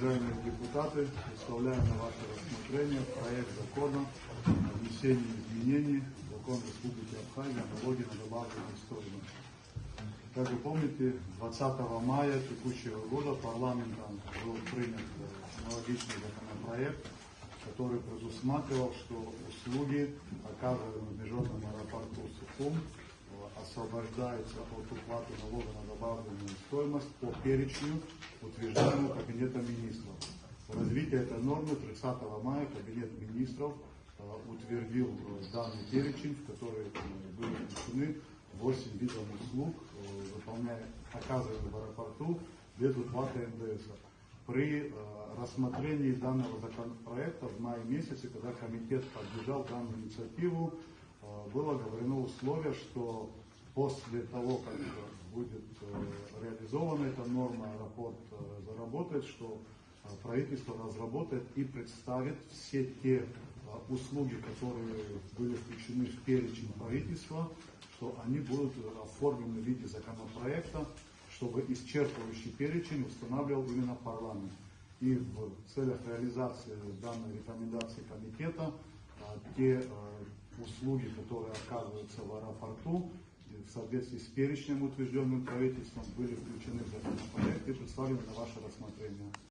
Уважаемые депутаты, представляем на ваше рассмотрение проект закона о внесении изменений в закон Республики Абхазия о налоге на добавленную стоимость. Как вы помните, 20 мая текущего года парламентом был принят аналогичный законопроект, который предусматривал, что услуги, оказываемые в международном аэропорту Сухум, освобождаются от уплаты налога на добавленную стоимость по перечню, утвержденному Кабинетом министров. В развитии этой нормы 30 мая Кабинет министров утвердил данный перечень, в который были включены 8 видов услуг, оказываемых в аэропорту без уплаты НДС. При рассмотрении данного законопроекта в мае месяце, когда комитет поддержал данную инициативу, было говорено условие, что после того, как будет реализована эта норма, аэропорт заработает, что правительство разработает и представит все те услуги, которые были включены в перечень правительства, что они будут оформлены в виде законопроекта, чтобы исчерпывающий перечень устанавливал именно парламент. И в целях реализации данной рекомендации комитета те услуги, которые оказываются в аэропорту, в соответствии с перечнем, утвержденным правительством, были включены в законопроект и представлены на ваше рассмотрение.